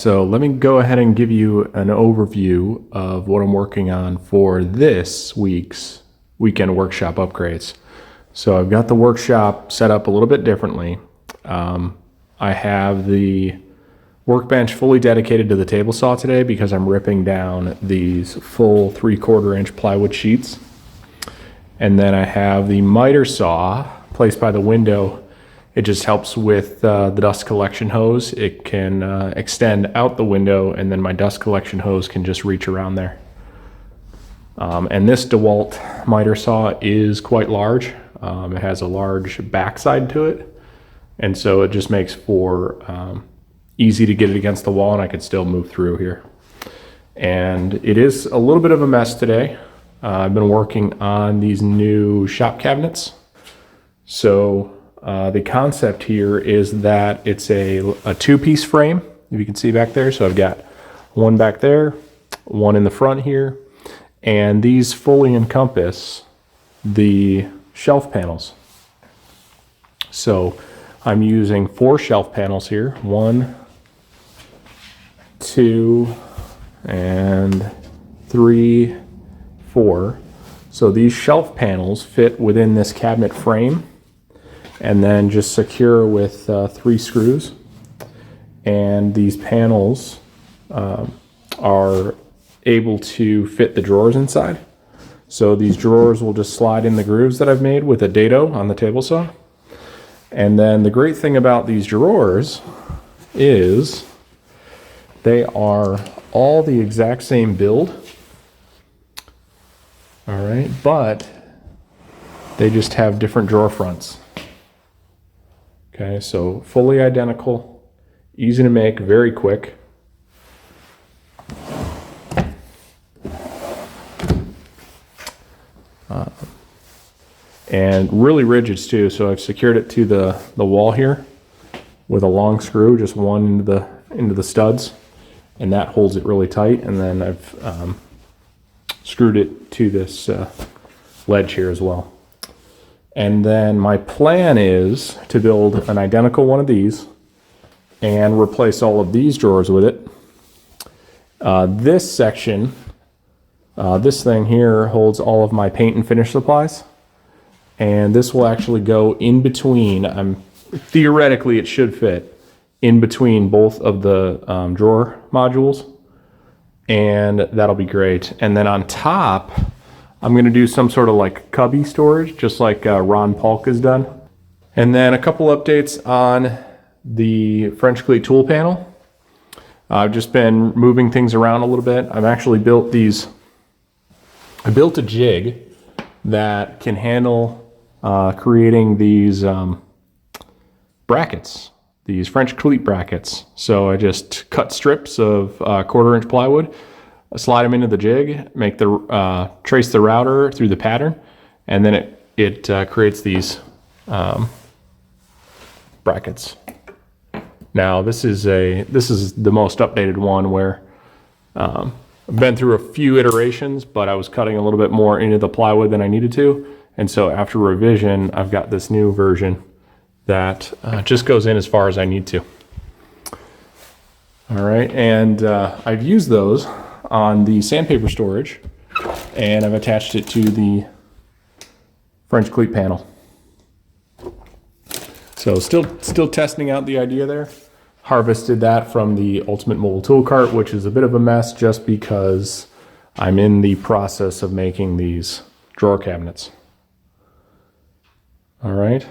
So let me go ahead and give you an overview of what I'm working on for this week's weekend workshop upgrades. So I've got the workshop set up a little bit differently. I have the workbench fully dedicated to the table saw today because I'm ripping down these full 3/4 inch plywood sheets. And then I have the miter saw placed by the window. It just helps with the dust collection hose. It can extend out the window, and then my dust collection hose can just reach around there. And this DeWalt miter saw is quite large. It has a large backside to it, and so it just makes for easy to get it against the wall, and I could still move through here. And it is a little bit of a mess today. I've been working on these new shop cabinets. So the concept here is that it's a two-piece frame, if you can see back there. So I've got one back there, one in the front here, and these fully encompass the shelf panels. So I'm using 4 shelf panels here, 1, 2, and 3, 4. So these shelf panels fit within this cabinet frame, and then just secure with 3 screws. And these panels are able to fit the drawers inside. So these drawers will just slide in the grooves that I've made with a dado on the table saw. And then the great thing about these drawers is they are all the exact same build. All right, but they just have different drawer fronts. Okay, so fully identical, easy to make, very quick. And really rigid too, so I've secured it to the wall here with a long screw, just one into the studs, and that holds it really tight. And then I've screwed it to this ledge here as well. And then my plan is to build an identical one of these and replace all of these drawers with it. This section, this thing here holds all of my paint and finish supplies. And this will actually go in between, theoretically it should fit in between both of the drawer modules. And that'll be great. And then on top, I'm going to do some sort of like cubby storage, just like Ron Polk has done. And then a couple updates on the French cleat tool panel. I've just been moving things around a little bit. I've actually built these. I built a jig that can handle creating these brackets, these French cleat brackets. So I just cut strips of 1/4 inch plywood, slide them into the jig, make the trace the router through the pattern, and then it creates these brackets. Now this is the most updated one where I've been through a few iterations, but I was cutting a little bit more into the plywood than I needed to, and so after revision, I've got this new version that just goes in as far as I need to. All right, and I've used those on the sandpaper storage, and I've attached it to the French cleat panel. So still testing out the idea there. Harvested that from the Ultimate Mobile Tool Cart, which is a bit of a mess just because I'm in the process of making these drawer cabinets. All right.